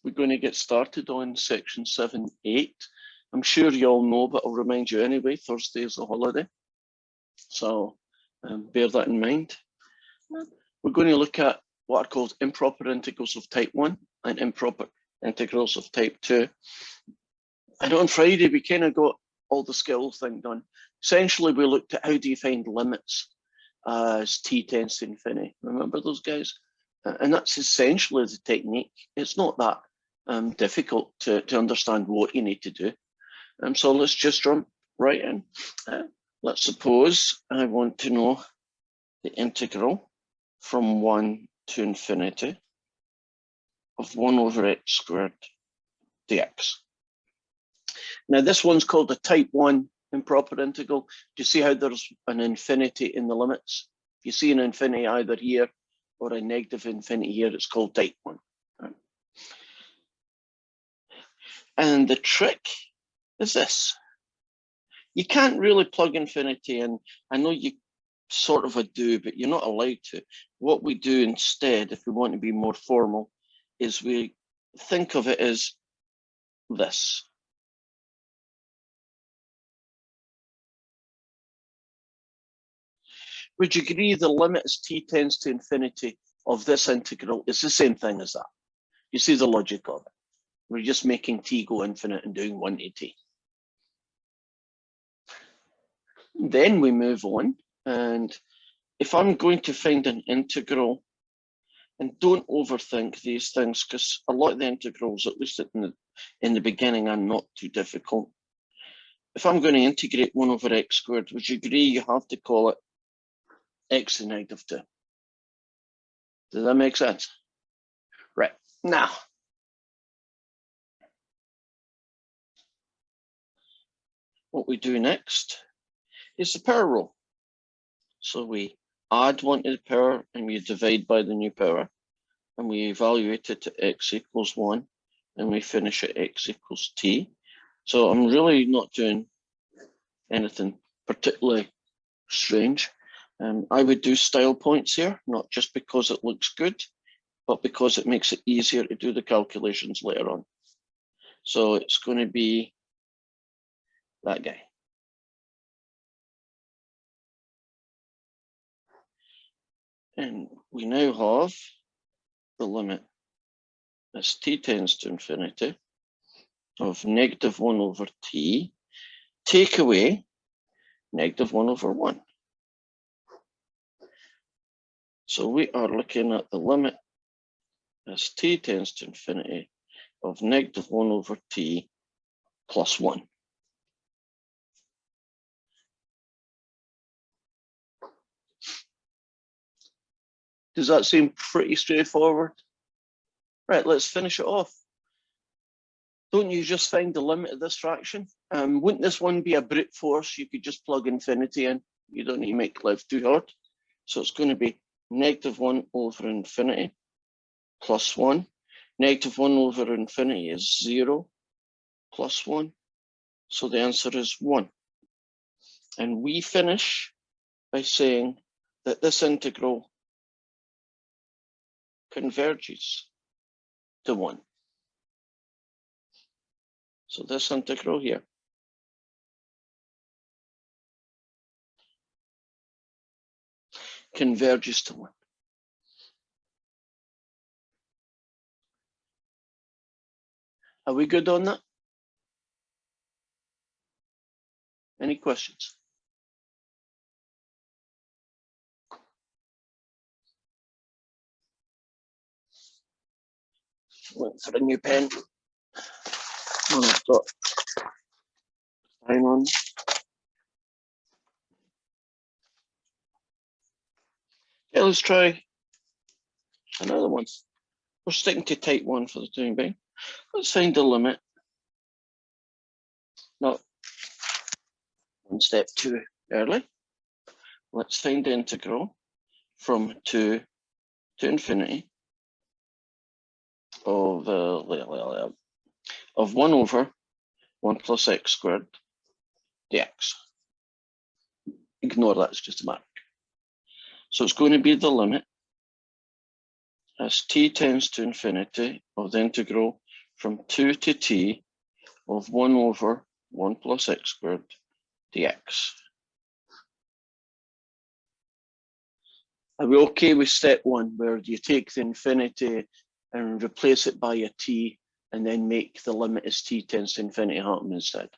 we're going to get started on section 7.8. I'm sure you all know, but I'll remind you anyway, Thursday is a holiday. So bear that in mind. We're going to look at what are called improper integrals of type 1 and improper integrals of type 2. And on Friday, we kind of got all the skills thing done. Essentially, we looked at how do you find limits as t tends to infinity. Remember those guys? And that's essentially the technique. It's not that difficult to understand what you need to do. So let's just jump right in. Let's suppose I want to know the integral from 1 to infinity of 1 over x squared dx. Now this one's called a type 1 improper integral. Do you see how there's an infinity in the limits? If you see an infinity either here or a negative infinity here, it's called type 1. And the trick is this. You can't really plug infinity in. I know you sort of do, but you're not allowed to. What we do instead, if we want to be more formal, is we think of it as this. Would you agree the limit as t tends to infinity of this integral is the same thing as that? You see the logic of it. We're just making t go infinite and doing 1 to t. Then we move on, and if I'm going to find an integral, and don't overthink these things, because a lot of the integrals, at least in the beginning, are not too difficult. If I'm going to integrate 1 over x squared, would you agree you have to call it x to the negative 2? Does that make sense? Right, now, what we do next is the power rule. So we add 1 to the power and we divide by the new power, and we evaluate it to x equals 1, and we finish at x equals t. So I'm really not doing anything particularly strange. I would do style points here, not just because it looks good, but because it makes it easier to do the calculations later on. So it's going to be that guy. And we now have the limit as t tends to infinity of negative 1 over t, take away negative 1 over 1. So we are looking at the limit as t tends to infinity of negative 1 over t plus 1. Does that seem pretty straightforward? Right, let's finish it off. Don't you just find the limit of this fraction? Wouldn't this one be a brute force? You could just plug infinity in. You don't need to make life too hard. So it's going to be negative 1 over infinity plus 1. Negative 1 over infinity is 0 plus 1. So the answer is 1. And we finish by saying that this integral converges to 1. So this integral here converges to 1. Are we good on that? Any questions? Went for a new pen. Oh, I've got time on. Okay, let's try another one. We're sticking to type 1 for the time being. Let's find the limit. Not one step too early. Let's find the integral from 2 to infinity of 1 over 1 plus x squared dx. Ignore that, it's just a mark. So it's going to be the limit as t tends to infinity of the integral from 2 to t of 1 over 1 plus x squared dx. Are we okay with step one, where you take the infinity and replace it by a t and then make the limit as t tends to infinity happen instead?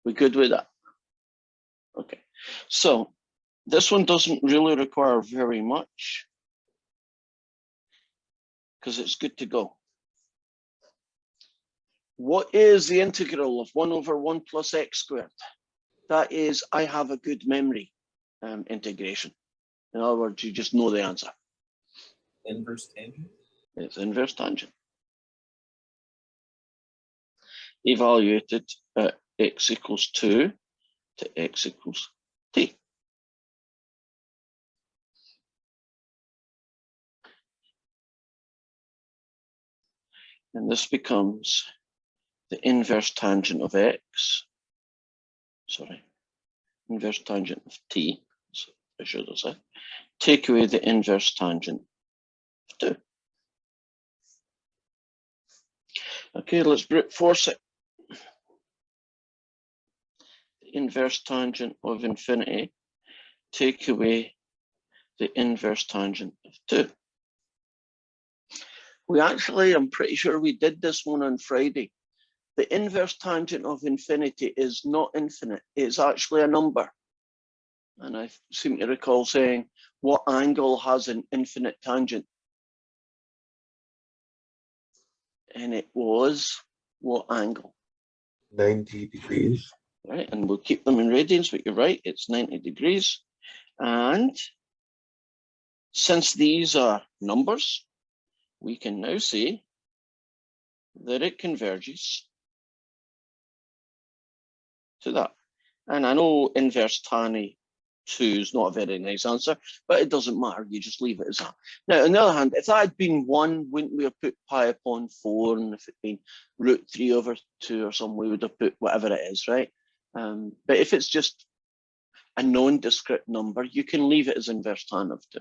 We good with that? Okay, so this one doesn't really require very much because it's good to go. What is the integral of 1 over 1 plus x squared? That is, I have a good memory integration. In other words, you just know the answer. Inverse tangent? It's inverse tangent. Evaluated at x equals 2 to x equals t. And this becomes the inverse tangent of x, sorry, inverse tangent of t, so I should have said, take away the inverse tangent of 2. Okay, let's brute force it. The inverse tangent of infinity, take away the inverse tangent of 2. We actually, I'm pretty sure we did this one on Friday. The inverse tangent of infinity is not infinite, it's actually a number. And I seem to recall saying, what angle has an infinite tangent? And it was what angle? 90 degrees. Right, and we'll keep them in radians, but you're right, it's 90 degrees. And since these are numbers, we can now say that it converges to that. And I know inverse tan 2 is not a very nice answer, but it doesn't matter, you just leave it as that. Now, on the other hand, if that had been 1, wouldn't we have put pi upon 4? And if it had been root 3 over 2 or something, we would have put whatever it is, right? But if it's just a nondescript number, you can leave it as inverse tan of 2.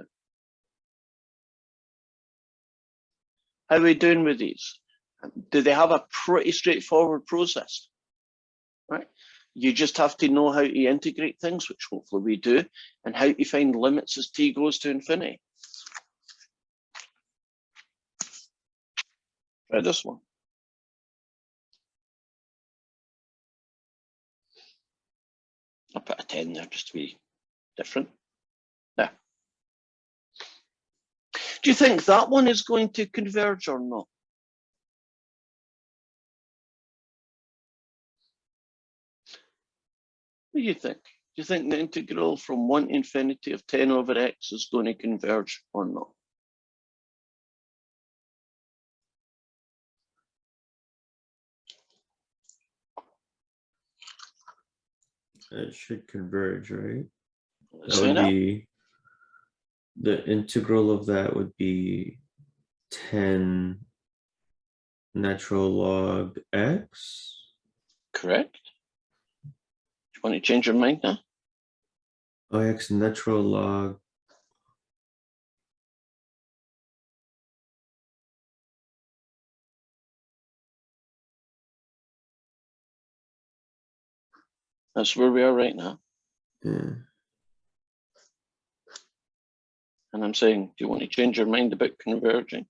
How are we doing with these? Do they have a pretty straightforward process? Right? You just have to know how to integrate things, which hopefully we do, and how to find limits as t goes to infinity. Try this one. I'll put a 10 there just to be different. There. Do you think that one is going to converge or not? What do you think? Do you think the integral from 1 to infinity of 10 over x is going to converge or not? It should converge, right? Let's That find would out. be, the integral of that would be 10 natural log x. Correct. Do you want to change your mind now? Oh, x natural log. That's where we are right now. Yeah. And I'm saying, do you want to change your mind about converging?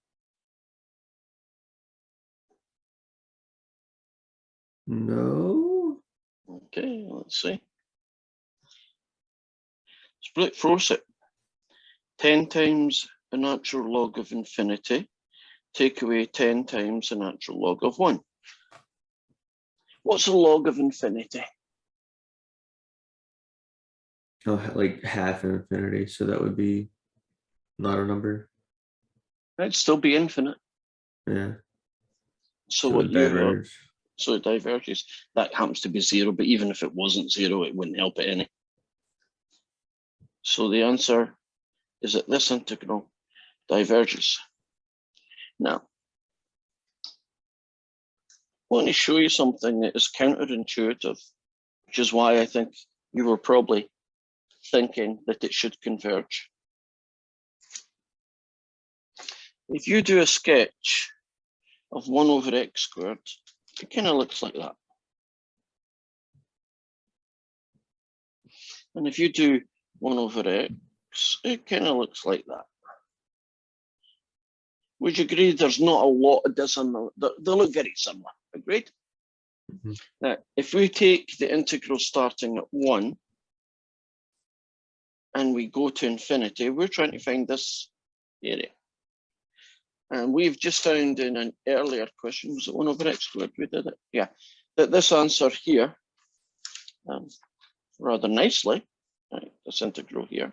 No. Okay, let's see. Split force it. 10 times the natural log of infinity. Take away 10 times the natural log of 1. What's the log of infinity? Oh, like half infinity, so that would be not a number. It'd still be infinite. Yeah. So, So what it you diverges. so it diverges. That happens to be 0, but even if it wasn't 0, it wouldn't help it any. So the answer is that this integral diverges. Now, I want to show you something that is counterintuitive, which is why I think you were probably thinking that it should converge. If you do a sketch of 1 over x squared, it kind of looks like that. And if you do 1 over x, it kind of looks like that. Would you agree there's not a lot of dissimilar? They look very similar. Agreed? Mhm. Now, if we take the integral starting at 1 and we go to infinity, we're trying to find this area. And we've just found in an earlier question, was it 1 over x squared? We did it. Yeah. That this answer here, rather nicely, right, this integral here,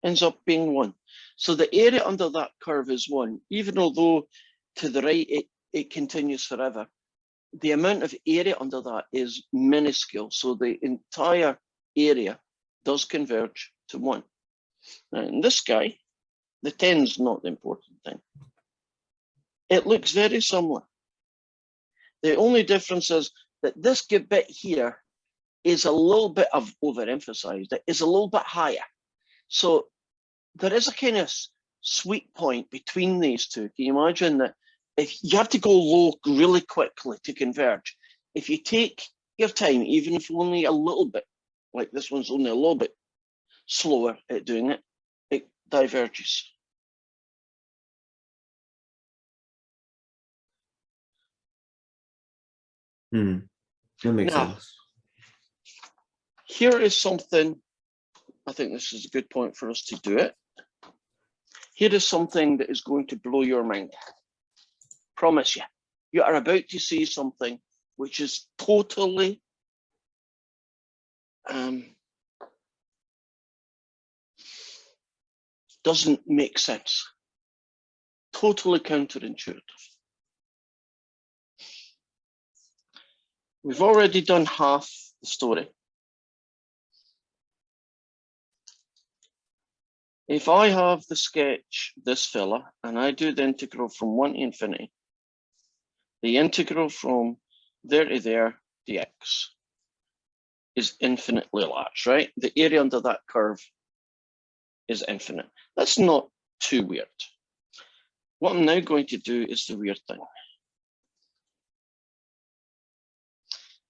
ends up being 1. So the area under that curve is 1, even although to the right it continues forever. The amount of area under that is minuscule. So the entire area does converge to 1. Now in this guy, the 10 is not the important thing. It looks very similar. The only difference is that this bit here is a little bit of overemphasized. It is a little bit higher. So there is a kind of sweet point between these two. Can you imagine that if you have to go low really quickly to converge, if you take your time, even if only a little bit, like this one's only a little bit slower at doing it, it diverges. That makes Now, sense. here is something, I think this is a good point for us to do it. Here is something that is going to blow your mind. Promise you. You are about to see something which is totally doesn't make sense. Totally counterintuitive. We've already done half the story. If I have the sketch, this fella, and I do the integral from 1 to infinity, the integral from there to there, dx, is infinitely large, right? The area under that curve is infinite. That's not too weird. What I'm now going to do is the weird thing.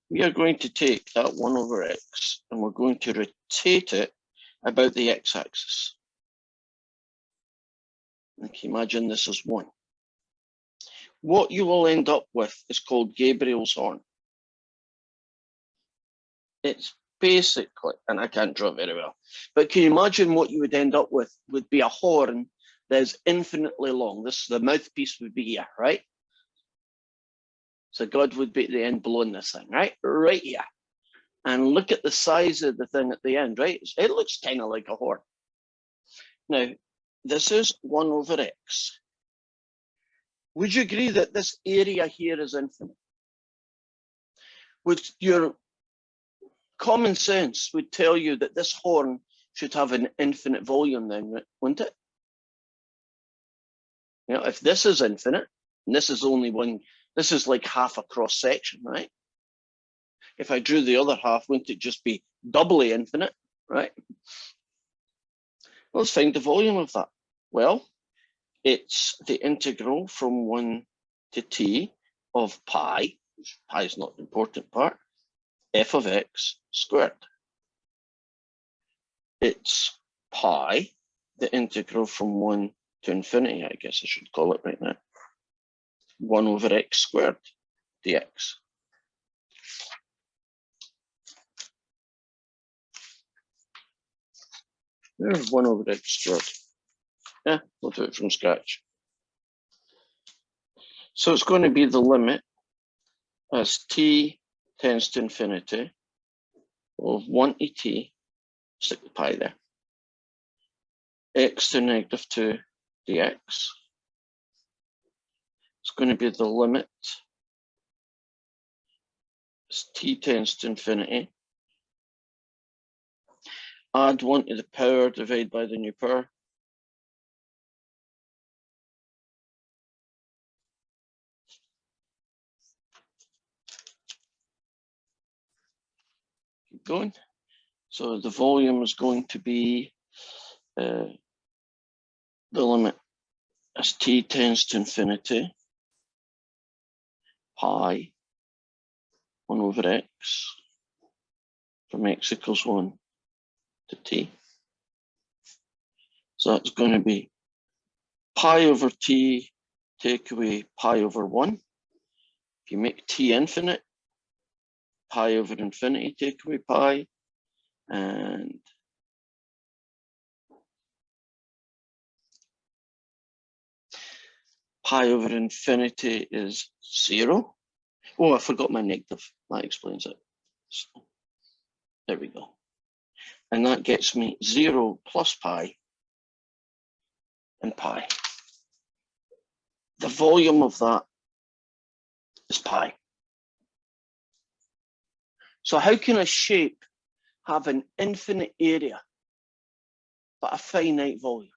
We are going to take that 1 over x and we're going to rotate it about the x-axis. Can you imagine this is 1? What you will end up with is called Gabriel's horn. It's basically, and I can't draw it very well, but can you imagine what you would end up with would be a horn that is infinitely long. This, the mouthpiece would be here, right? So God would be at the end blowing this thing, right? Right here. And look at the size of the thing at the end, right? It looks kind of like a horn. Now, this is 1 over x. Would you agree that this area here is infinite? Would your common sense would tell you that this horn should have an infinite volume then, wouldn't it? You know, if this is infinite, and this is only one, this is like half a cross section, right? If I drew the other half, wouldn't it just be doubly infinite, right? Let's find the volume of that. Well, it's the integral from 1 to t of pi, which pi is not the important part, f of x squared. It's pi, the integral from 1 to infinity, I guess I should call it right now, 1 over x squared dx. There's 1 over x squared. Yeah, we'll do it from scratch. So it's going to be the limit as t tends to infinity of 1 to t, stick the pi there, x to negative 2 dx. It's going to be the limit as t tends to infinity. Add 1 to the power, divide by the new power. Keep going. So the volume is going to be the limit as t tends to infinity pi 1 over x from x equals 1 to t. So that's going to be pi over t, take away pi over 1. If you make t infinite, pi over infinity, take away pi, and pi over infinity is 0. Oh, I forgot my negative. That explains it. So, there we go. And that gets me 0 plus pi and pi. The volume of that is pi. So how can a shape have an infinite area but a finite volume?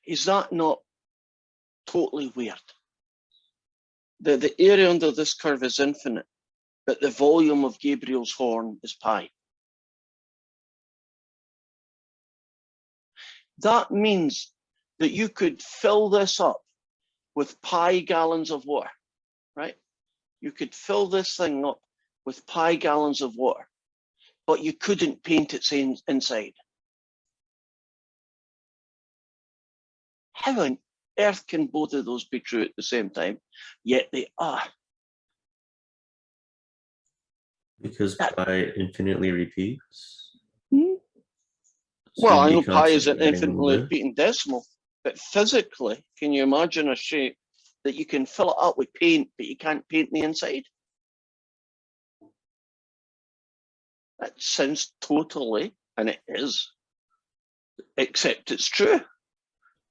Is that not totally weird? The area under this curve is infinite, but the volume of Gabriel's horn is pi. That means that you could fill this up with pi gallons of water, right? You could fill this thing up with pi gallons of water, but you couldn't paint its inside. How on earth can both of those be true at the same time? Yet they are. Because pi infinitely repeats. Hmm? So Well, I you'd know be pi is an constantly adding infinitely number. repeating decimal, but physically, can you imagine a shape that you can fill it up with paint, but you can't paint the inside? That sounds totally, and it is, except it's true.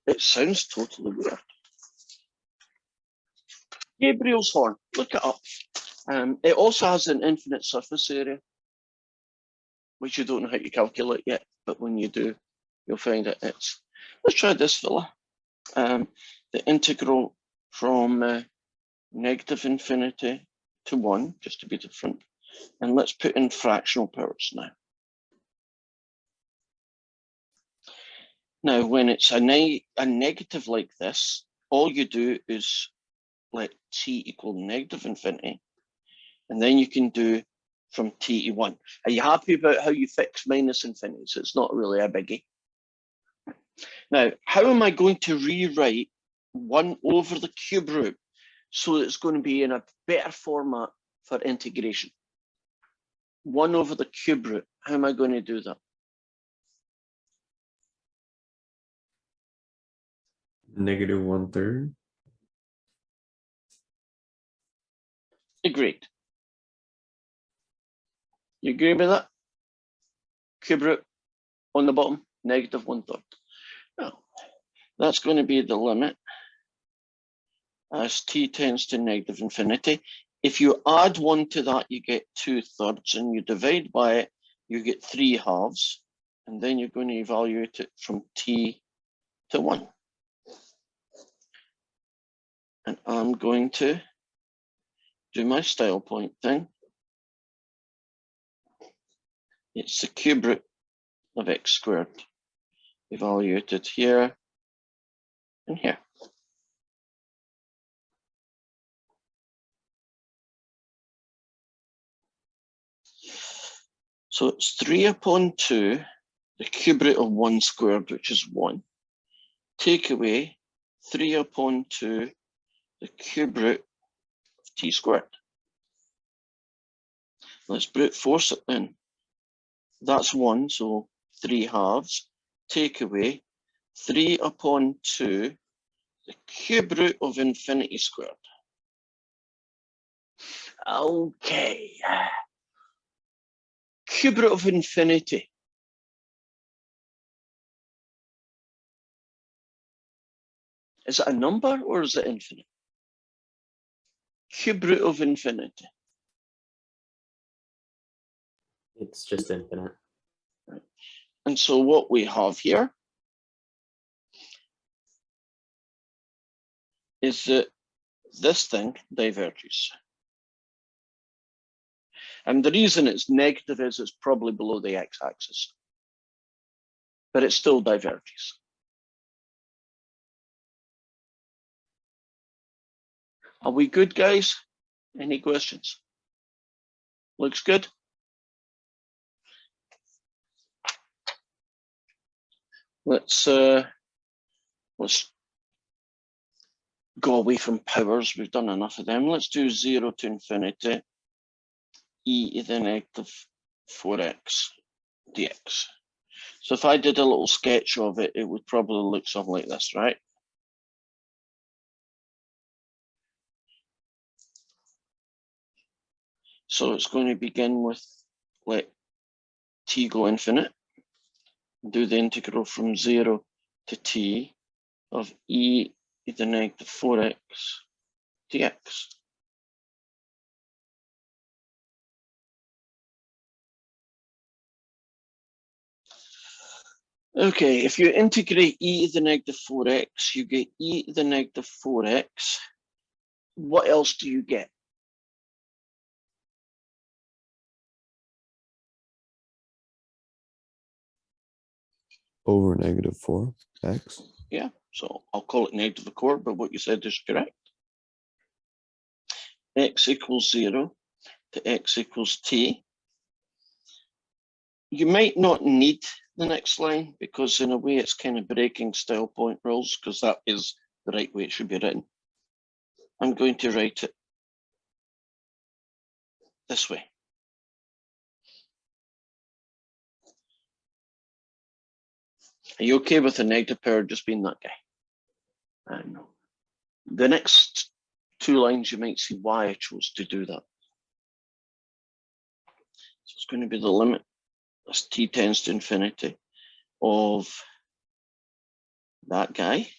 It sounds totally weird. Gabriel's horn, look it up. It also has an infinite surface area, which you don't know how to calculate yet, but when you do, you'll find it. Let's try this fella. The integral from negative infinity to 1, just to be different. And let's put in fractional powers now. Now, when it's a negative like this, all you do is let t equal negative infinity, and then you can do from t to 1. Are you happy about how you fix minus infinity? So it's not really a biggie. Now, how am I going to rewrite 1 over the cube root so it's going to be in a better format for integration? 1 over the cube root, how am I going to do that? Negative 1/3. Agreed. You agree with that? Cube root on the bottom, negative 1/3. Well, that's going to be the limit as t tends to negative infinity. If you add 1 to that, you get 2/3, and you divide by it, you get 3/2, and then you're going to evaluate it from t to 1. And I'm going to do my style point thing. It's the cube root of x squared, evaluated here and here. So it's 3/2, the cube root of 1 squared, which is 1. Take away 3/2, the cube root of t squared. Let's brute force it then. That's 1, so 3/2. Take away 3/2, the cube root of infinity squared. Okay. Cube root of infinity. Is it a number or is it infinite? Cube root of infinity. It's just infinite. And so what we have here is that this thing diverges. And the reason it's negative is it's probably below the x-axis, but it still diverges. Are we good, guys? Any questions? Looks good. Let's go away from powers. We've done enough of them. Let's do 0 to infinity e to the negative 4x dx. So if I did a little sketch of it, it would probably look something like this, right? So it's going to begin with let t go infinite. Do the integral from 0 to t of e to the negative 4x dx. Okay, if you integrate e to the negative 4x, you get e to the negative 4x. What else do you get? Over -4x. Yeah, so I'll call it negative a quarter, but what you said is correct. X equals 0 to x equals t. You might not need the next line because in a way it's kind of breaking style point rules because that is the right way it should be written. I'm going to write it this way. Are you okay with the negative power just being that guy? I know. The next two lines, you might see why I chose to do that. So it's going to be the limit as t tends to infinity of that guy.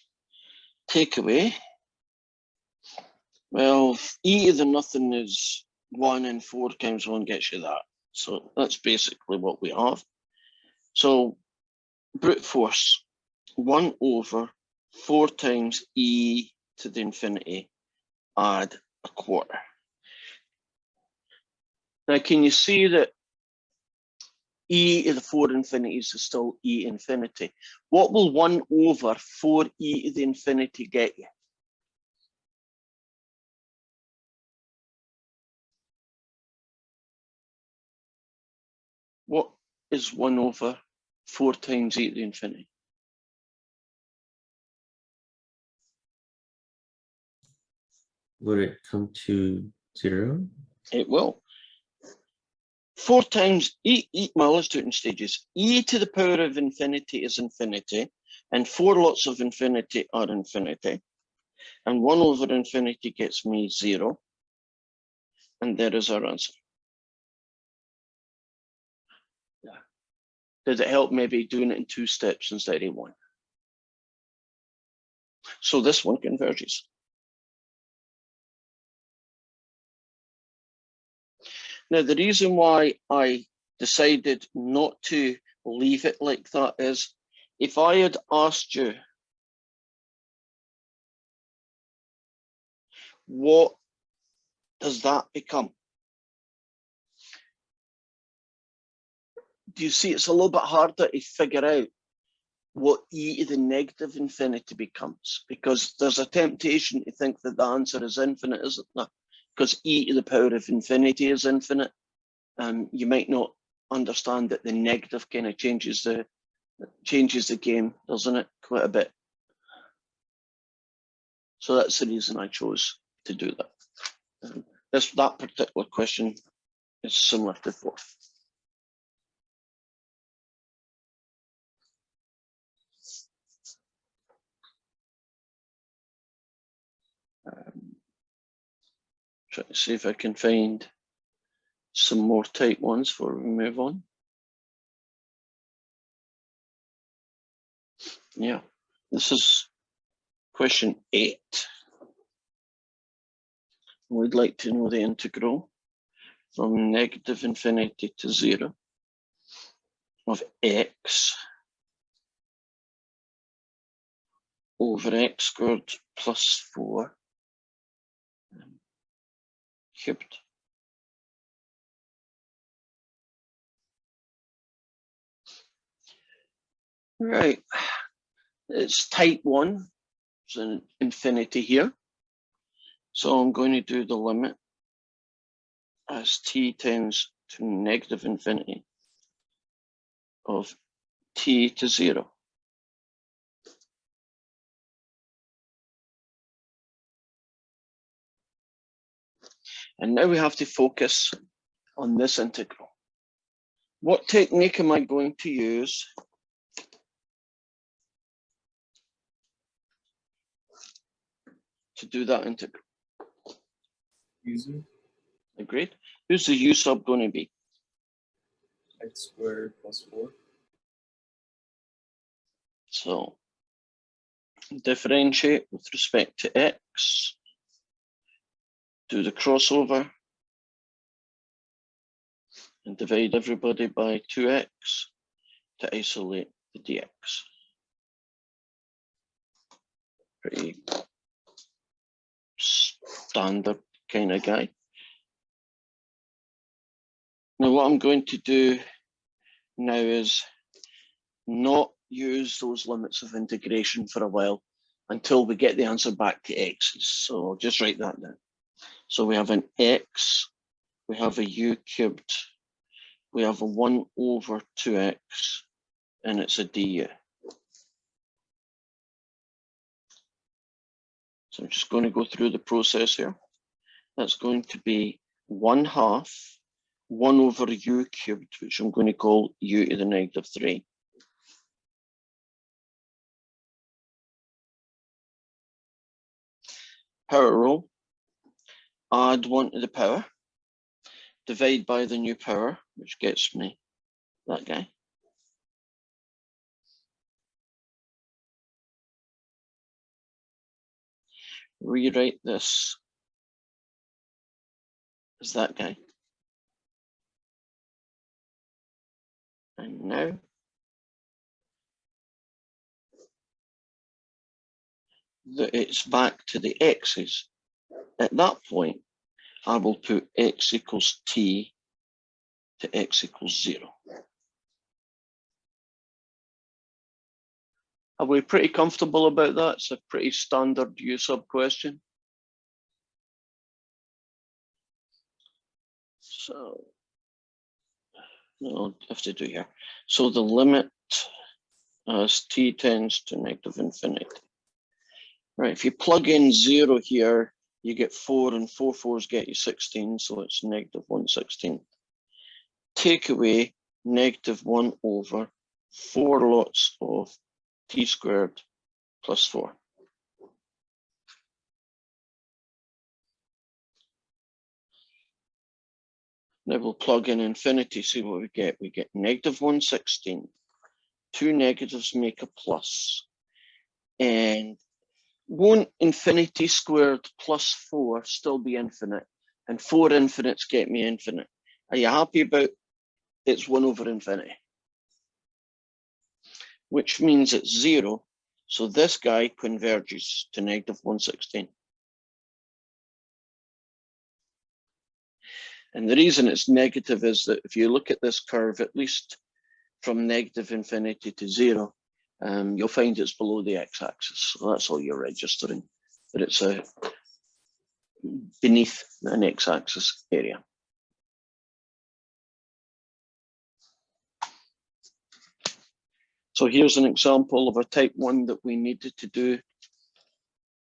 Take away. Well, e to the nothing is 1 and 4 times 1 gets you that. So that's basically what we have. So brute force 1 over 4 times e to the infinity add a quarter. Now, can you see that e to the 4 infinities is still e infinity? What will 1 over 4e to the infinity get you? What is 1 over 4 times e to the infinity? Would it come to 0? It will. 4 times well, let's do it in stages. E to the power of infinity is infinity, and 4 lots of infinity are infinity. And 1 over infinity gets me 0. And there is our answer. Yeah. Does it help maybe doing it in 2 steps instead of 1? So this one converges. Now, the reason why I decided not to leave it like that is if I had asked you, what does that become? Do you see it's a little bit harder to figure out what e to the negative infinity becomes? Because there's a temptation to think that the answer is infinite, isn't there? Because e to the power of infinity is infinite. You might not understand that the negative kind of changes the game, doesn't it? Quite a bit. So that's the reason I chose to do that. That particular question is similar to 4th. Try to see if I can find some more tight ones before we move on. Yeah, this is question 8. We'd like to know the integral from negative infinity to 0 of x over x squared plus 4 cubed. Right, it's type 1, it's an infinity here. So I'm going to do the limit as t tends to negative infinity of t to 0. And now we have to focus on this integral. What technique am I going to use to do that integral? User Agreed? Who's the u sub going to be? x squared plus 4. So differentiate with respect to x, do the crossover, and divide everybody by 2x to isolate the dx. Pretty standard kind of guy. Now what I'm going to do now is not use those limits of integration for a while until we get the answer back to x's. So I'll just write that down. So we have an x, we have a u cubed, we have a 1 over 2x, and it's a du. So I'm just going to go through the process here. That's going to be 1/2 1 over u cubed, which I'm going to call u to the negative 3. Power rule, add 1 to the power, divide by the new power, which gets me that guy. Rewrite this as that guy. And now that it's back to the x's, at that point, I will put x equals t to x equals 0. Are we pretty comfortable about that? It's a pretty standard u sub question. So, I'll have to do here. So the limit as t tends to negative infinity. Right, if you plug in 0 here, you get 4, and 4 4s get you 16, so it's negative 1/16. Take away negative 1 over 4 lots of t squared plus 4. Now we'll plug in infinity, see what we get. We get negative 1/16. 2 negatives make a plus. And won't infinity squared plus 4 still be infinite? And 4 infinites get me infinite. Are you happy about it's 1 over infinity? Which means it's 0. So this guy converges to negative 1/16. And the reason it's negative is that if you look at this curve, at least from negative infinity to 0, you'll find it's below the x-axis. So that's all you're registering, that it's beneath an x-axis area. So here's an example of a type 1 that we needed to do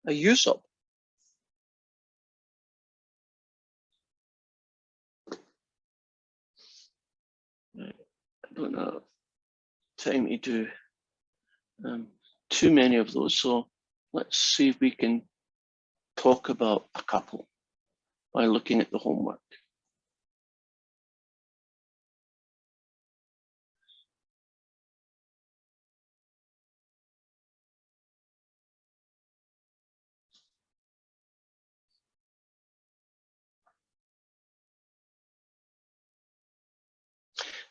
a u sub. I don't have time to do too many of those, so let's see if we can talk about a couple by looking at the homework.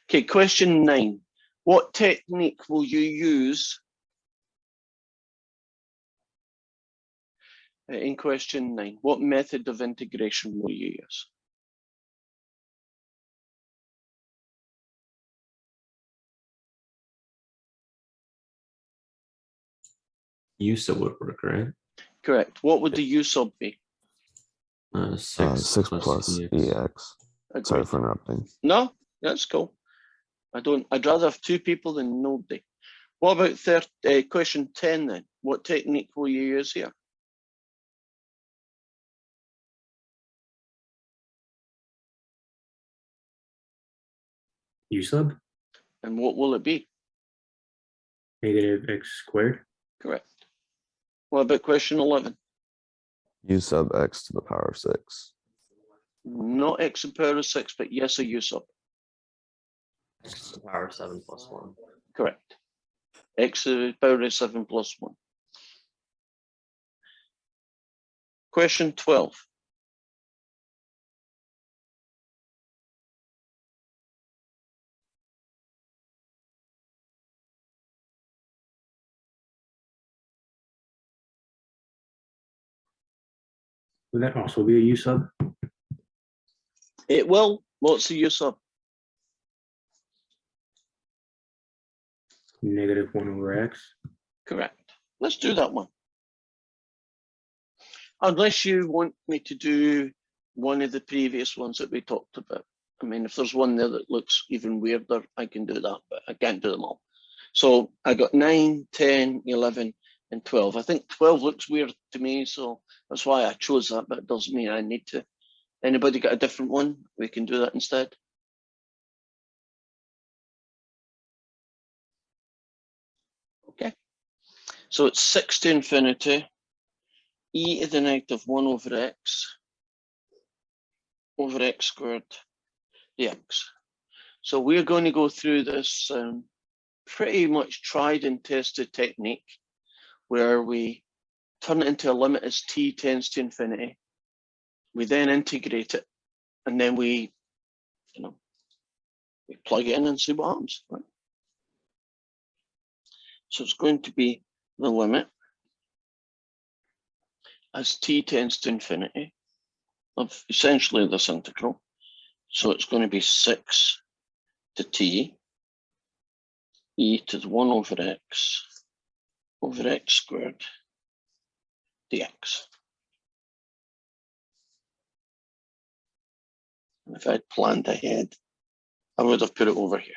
Okay, question 9. What technique will you use in question 9? What method of integration will you use? U sub would work, right? Correct. What would the u sub be? 6 6 plus EX. Sorry Agreed. for interrupting. No, that's cool. I'd rather have two people than nobody. What about question 10 then? What technique will you use here? U sub And what will it be? negative x squared. Correct. What about question 11? U sub x to the power of 6. Not x to the power of 6, but yes, a u sub. X to the power of 7 plus 1. Correct. X to the power of 7 plus 1. Question 12. Would that also be a U sub? It will. What's the u sub? Negative 1 over x. Correct. Let's do that one. Unless you want me to do one of the previous ones that we talked about. I mean, if there's one there that looks even weirder, I can do that, but I can't do them all. So I got 9, 10, 11, and 12. I think 12 looks weird to me, so that's why I chose that, but it doesn't mean I need to. Anybody got a different one? We can do that instead. Okay. So it's 6 to infinity, e to the negative 1 over x squared dx. So we're going to go through this pretty much tried and tested technique where we turn it into a limit as t tends to infinity. We then integrate it, and then we plug it in and see what happens. Right? So it's going to be the limit as t tends to infinity of essentially this integral. So it's going to be 6 to t e to the 1 over x squared dx. And if I'd planned ahead, I would have put it over here.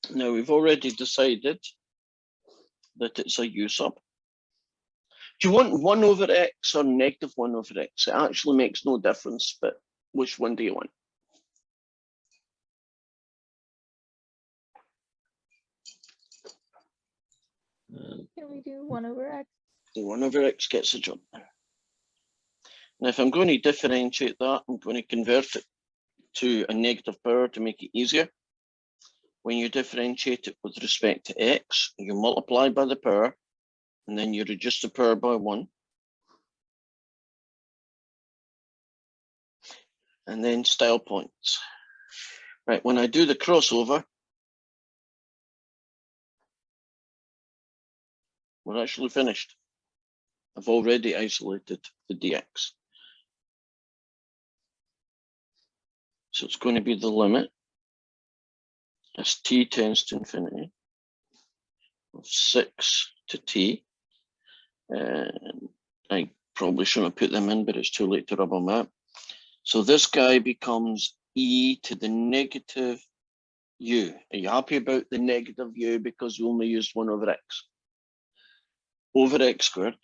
Now we've already decided that it's a u sub. Do you want 1 over x or negative 1 over x? It actually makes no difference, but which one do you want? Can we do 1 over x? The 1 over x gets a jump. Now, if I'm going to differentiate that, I'm going to convert it to a negative power to make it easier. When you differentiate it with respect to x, you multiply by the power, and then you reduce the power by 1. And then style points. Right, when I do the crossover, we're actually finished. I've already isolated the dx. So it's going to be the limit as t tends to infinity of 6 to t. And I probably shouldn't have put them in, but it's too late to rub them out. So this guy becomes e to the negative u. Are you happy about the negative u because we only used 1 over x? Over x squared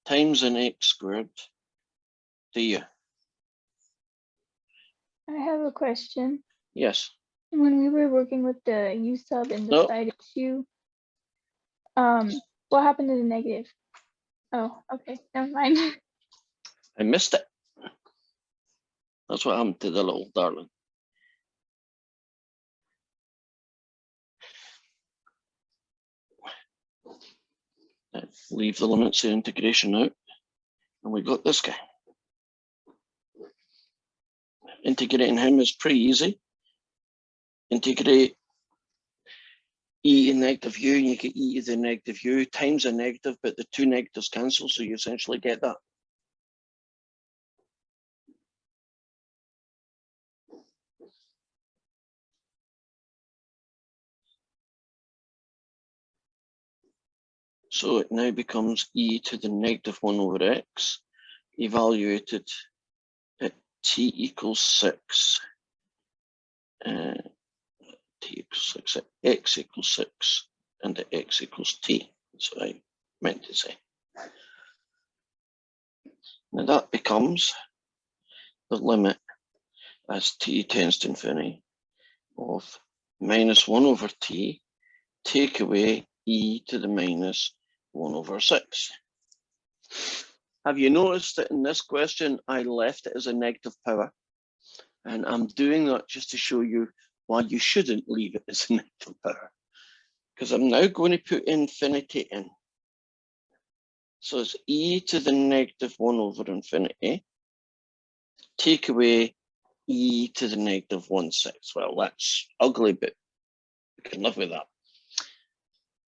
times an x squared du. I have a question. Yes. When we were working with the u sub and the No. side issue, what happened to the negative? Oh, okay, never mind. I missed it. That's what happened to the little darling. Let's leave the limits of integration out. And we got this guy. Integrating him is pretty easy. Integrate e to the negative u, and you get e to the negative u times a negative, but the two negatives cancel, so you essentially get that. So it now becomes e to the negative 1 over x, evaluated at t equals 6. T equals 6, at x equals 6, and at x equals t. That's what I meant to say. Now that becomes the limit as t tends to infinity of minus 1 over t, take away e to the minus 1 over 6. Have you noticed that in this question, I left it as a negative power? And I'm doing that just to show you why you shouldn't leave it as a negative power. Because I'm now going to put infinity in. So it's e to the negative 1 over infinity, take away e to the negative 1/6. Well, that's ugly, but we can live with that.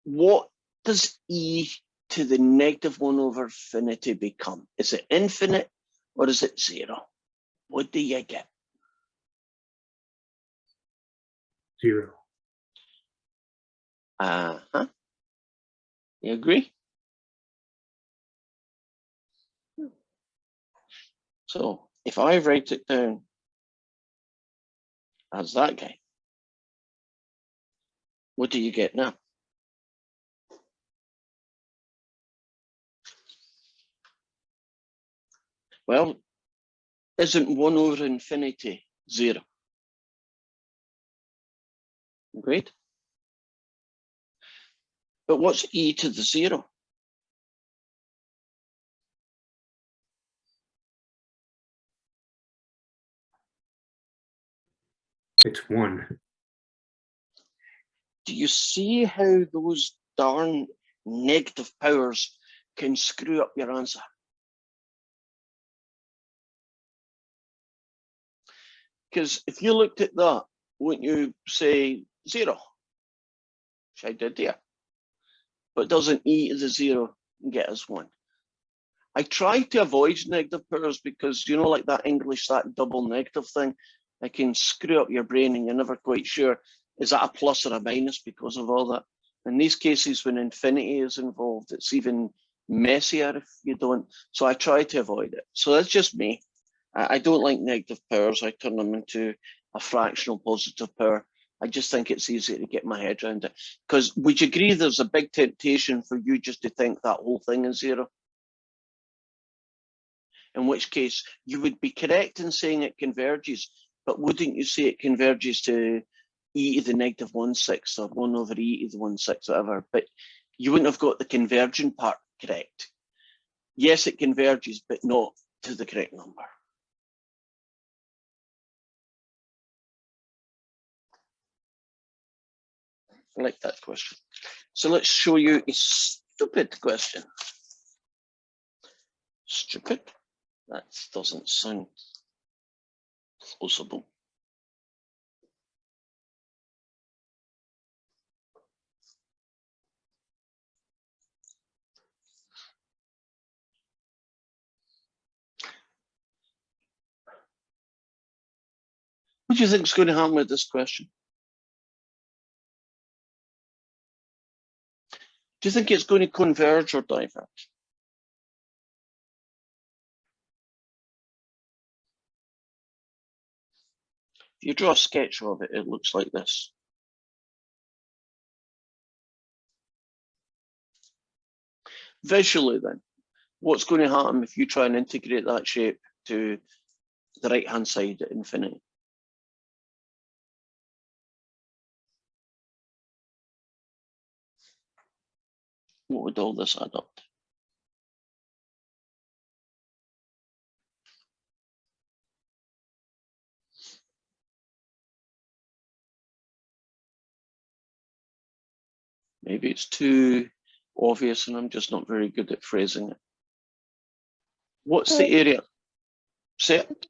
What does e to the negative 1 over infinity become? Is it infinite or is it 0? What do you get? 0. Uh-huh. You agree? So if I write it down as that guy, what do you get now? Well, isn't 1 over infinity 0? Great. But what's e to the 0? It's 1. Do you see how those darn negative powers can screw up your answer? Because if you looked at that, wouldn't you say 0? Which I did there. But doesn't e to the 0 get us 1? I try to avoid negative powers because, you know, like that English, that double negative thing, it can screw up your brain and you're never quite sure, is that a plus or a minus because of all that? In these cases, when infinity is involved, it's even messier if you don't. So I try to avoid it. So that's just me. I don't like negative powers. I turn them into a fractional positive power. I just think it's easier to get my head around it. Because would you agree there's a big temptation for you just to think that whole thing is 0? In which case you would be correct in saying it converges, but wouldn't you say it converges to e to the negative 1/6 or 1 over e to the 1/6, whatever, but you wouldn't have got the convergent part correct. Yes, it converges, but not to the correct number. I like that question. So let's show you a stupid question. Stupid? That doesn't sound plausible. What do you think is going to happen with this question? Do you think it's going to converge or diverge? If you draw a sketch of it, it looks like this. Visually then, what's going to happen if you try and integrate that shape to the right-hand side at infinity? What would all this add up to? Maybe it's too obvious and I'm just not very good at phrasing it. What's the area? Say it.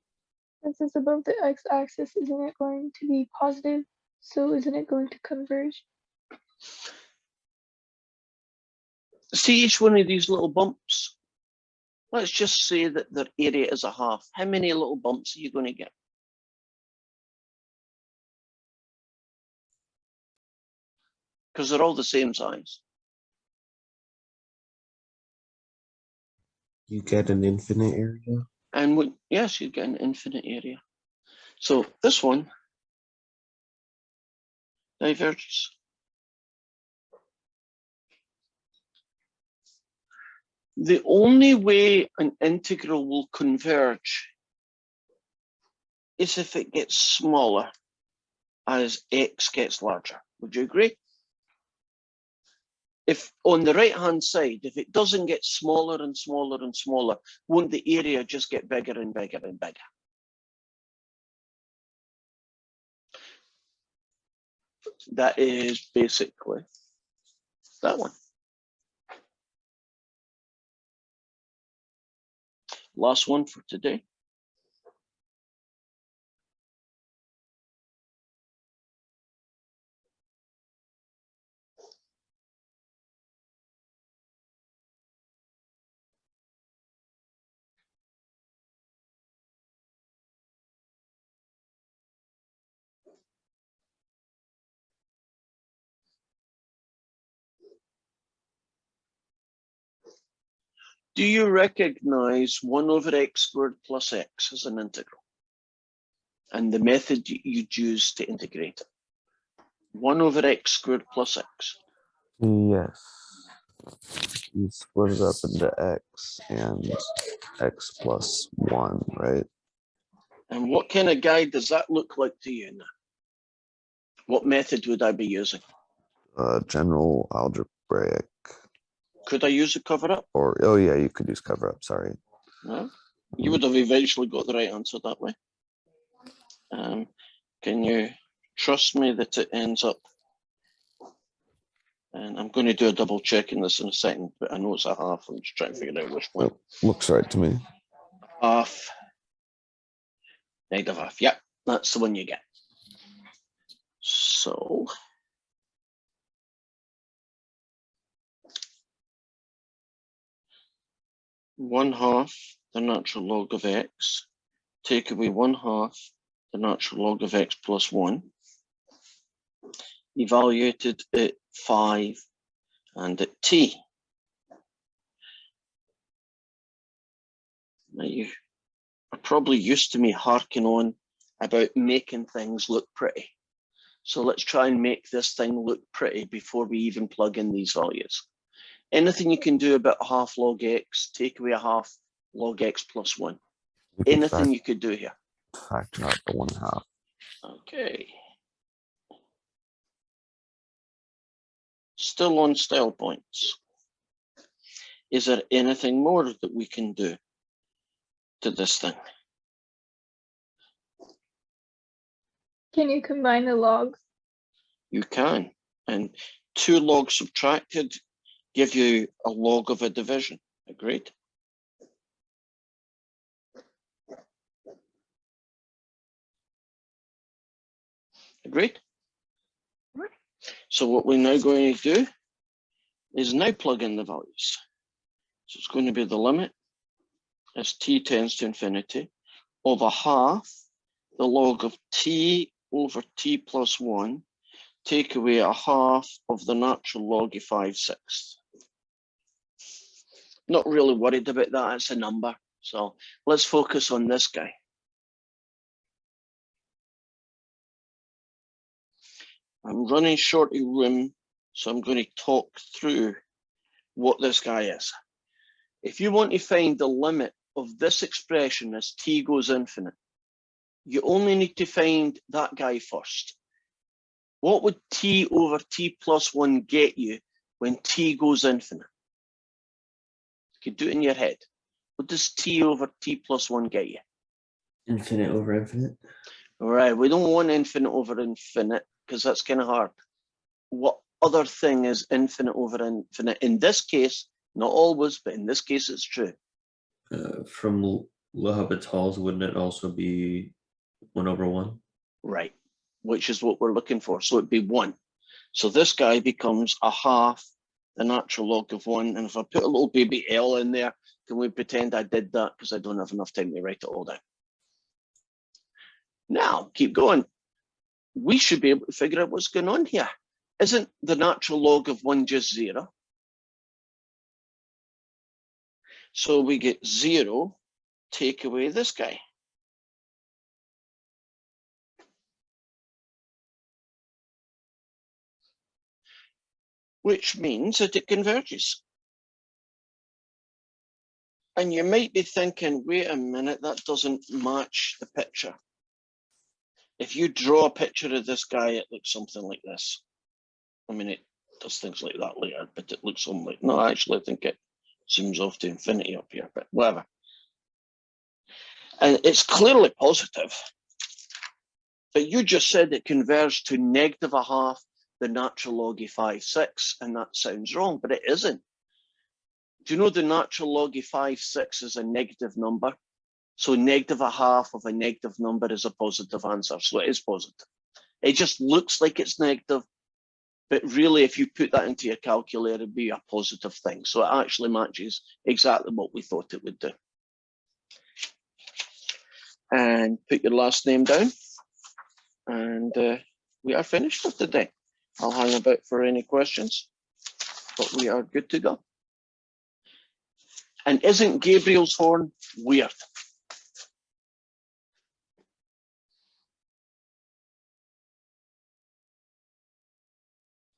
Since it's above the x-axis, isn't it going to be positive? So isn't it going to converge? See each one of these little bumps? Let's just say that their area is a half. How many little bumps are you going to get? Because they're all the same size. You get an infinite area? And yes, you get an infinite area. So this one diverges. The only way an integral will converge is if it gets smaller as x gets larger. Would you agree? If on the right hand side, if it doesn't get smaller and smaller and smaller, won't the area just get bigger and bigger and bigger? That is basically that one. Last one for today. Do you recognize 1 over x squared plus x as an integral? And the method you'd use to integrate it. 1 over x squared plus x. Yes. You split it up into x and x plus 1, right? And what kind of guide does that look like to you now? What method would I be using? General algebraic. Could I use a cover up? Or, oh yeah, you could use cover up, sorry. No? You would have eventually got the right answer that way. Can you trust me that it ends up? And I'm going to do a double check in this in a second, but I know it's a half. I'm just trying to figure out which one. Yep, looks right to me. Half. Negative half. Yep, that's the one you get. So. One half the natural log of x. Take away 1/2 the natural log of x plus 1. Evaluated at 5 and at t. Now you are probably used to me harking on about making things look pretty. So let's try and make this thing look pretty before we even plug in these values. Anything you can do about 1/2 log x, take away 1/2 log x plus 1. You could Anything you could do here. factor out the 1/2. Okay. Still on style points. Is there anything more that we can do to this thing? Can you combine the logs? You can. And 2 logs subtracted give you a log of a division. Agreed? Agreed? So what we're now going to do is now plug in the values. So it's going to be the limit as t tends to infinity of 1/2 the log of t over t plus 1, take away 1/2 of the natural log of 5/6. Not really worried about that, it's a number. So let's focus on this guy. I'm running short of room, so I'm going to talk through what this guy is. If you want to find the limit of this expression as t goes infinite, you only need to find that guy first. What would t over t plus 1 get you when t goes infinite? You can do it in your head. What does t over t plus 1 get you? Infinite over infinite. All right, we don't want infinite over infinite because that's kind of hard. What other thing is infinite over infinite? In this case, not always, but in this case, it's true. From L'Hopital's, wouldn't it also be 1/1? Right, which is what we're looking for. So it'd be 1. So this guy becomes 1/2 the natural log of 1. And if I put a little baby L in there, can we pretend I did that? Because I don't have enough time to write it all down. Now, keep going. We should be able to figure out what's going on here. Isn't the natural log of 1 just 0? So we get 0, take away this guy. Which means that it converges. And you might be thinking, wait a minute, that doesn't match the picture. If you draw a picture of this guy, it looks something like this. I mean, it does things like that later, but it looks something like, no, actually, I think it zooms off to infinity up here, but whatever. And it's clearly positive. But you just said it converged to -1/2 the natural log of 5/6, and that sounds wrong, but it isn't. Do you know the natural log of 5/6 is a negative number? So -1/2 of a negative number is a positive answer. So it is positive. It just looks like it's negative, but really, if you put that into your calculator, it'd be a positive thing. So it actually matches exactly what we thought it would do. And put your last name down. And we are finished for today. I'll hang about for any questions, but we are good to go. And isn't Gabriel's horn weird?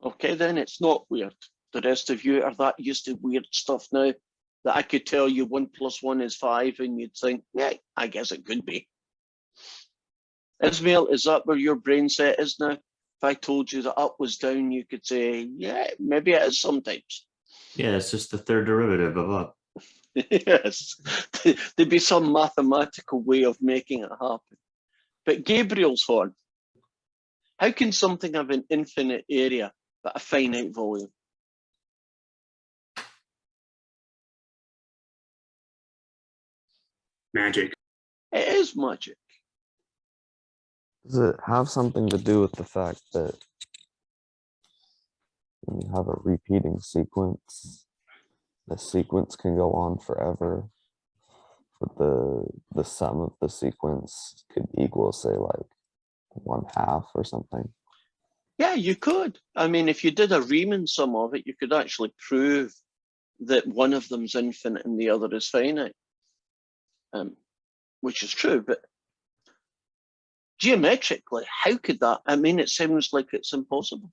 Okay, then it's not weird. The rest of you are that used to weird stuff now that I could tell you 1 + 1 is 5 and you'd think, yeah, I guess it could be. Ismail, is that where your brain set is now? If I told you that up was down, you could say, yeah, maybe it is sometimes. Yeah, it's just the third derivative of up. Yes, there'd be some mathematical way of making it happen. But Gabriel's horn, how can something have an infinite area but a finite volume? Magic. It is magic. Does it have something to do with the fact that when you have a repeating sequence, the sequence can go on forever, but the sum of the sequence could equal, say, like 1/2 or something? Yeah, you could. I mean, if you did a Riemann sum of it, you could actually prove that one of them's infinite and the other is finite, which is true. But geometrically, how could that? I mean, it sounds like it's impossible.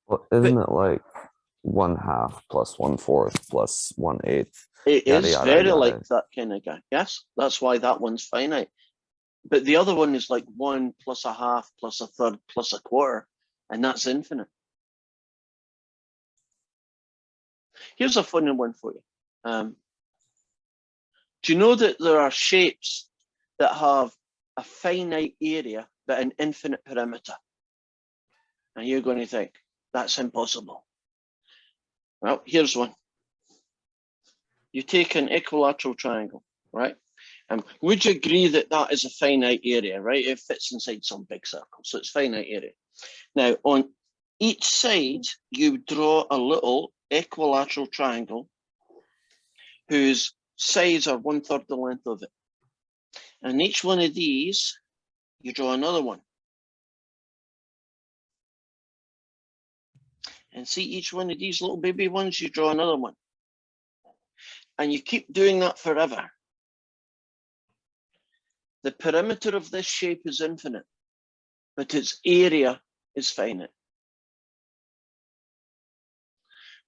Well, isn't it like 1/2 + 1/4 + 1/8? It Yada, is yada, very yada. like that kind of guy. Yes, that's why that one's finite. But the other one is like 1 + 1/2 + 1/3 + 1/4, and that's infinite. Here's a funny one for you. Do you know that there are shapes that have a finite area but an infinite perimeter? And you're going to think, that's impossible. Well, here's one. You take an equilateral triangle, right? Would you agree that that is a finite area, right? It fits inside some big circle, so it's finite area. Now, on each side, you draw a little equilateral triangle whose sides are 1/3 the length of it. And each one of these, you draw another one. And see each one of these little baby ones, you draw another one. And you keep doing that forever. The perimeter of this shape is infinite, but its area is finite.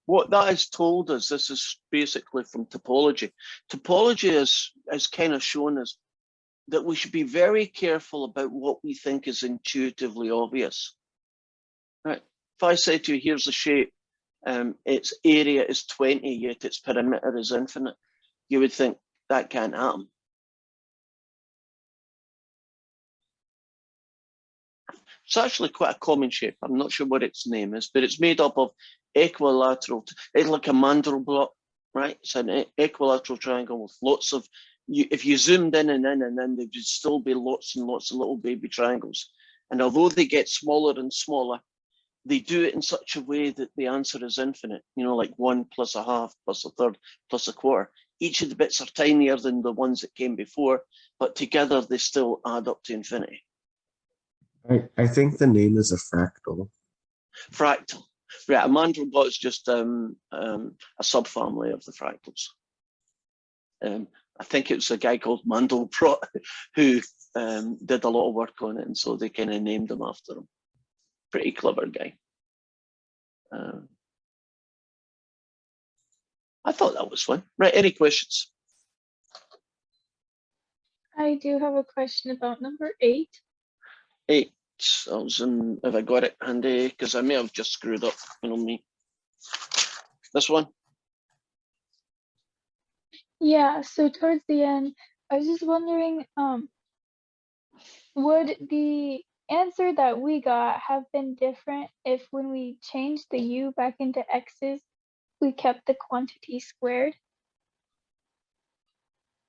What that has told us, this is basically from topology. Topology has kind of shown us that we should be very careful about what we think is intuitively obvious. Right? If I say to you, here's a shape, its area is 20, yet its perimeter is infinite, you would think that can't happen. It's actually quite a common shape. I'm not sure what its name is, but it's made up of equilateral, it's like a Mandelbrot, right? It's an equilateral triangle with lots of, if you zoomed in and in and then there'd still be lots and lots of little baby triangles. And although they get smaller and smaller, they do it in such a way that the answer is infinite, you know, like 1 + 1/2 + 1/3 + 1/4. Each of the bits are tinier than the ones that came before, but together they still add up to infinity. I think the name is a fractal. Fractal. Yeah, a Mandelbrot is just a subfamily of the fractals. I think it was a guy called Mandelbrot who did a lot of work on it, and so they kind of named him after him. Pretty clever guy. I thought that was fun. Right, any questions? I do have a question about number 8. 8. Have I got it handy? Because I may have just screwed up, me. This one? Yeah, so towards the end, I was just wondering, would the answer that we got have been different if when we changed the u back into x's, we kept the quantity squared?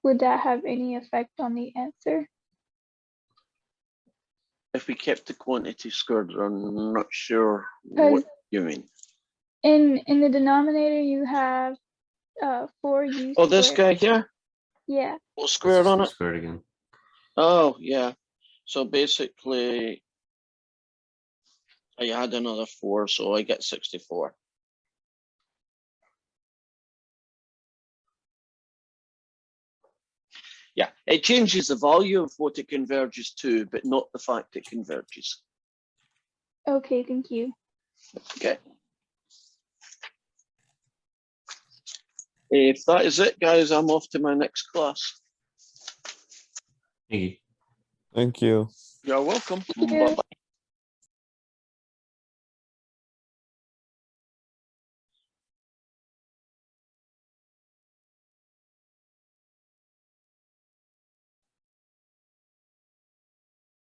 Would that have any effect on the answer? If we kept the quantity squared, I'm not sure 'Cause what you mean. in the denominator, you have 4u Oh, this guy squared. here? Yeah, What squared on it? Squared again. Oh, yeah. So basically, I had another 4, so I get 64. Yeah, it changes the value of what it converges to, but not the fact it converges. okay, thank you. Okay. If that is it, guys, I'm off to my next class. Thank you. Thank you. You're welcome. Thank you. Bye-bye.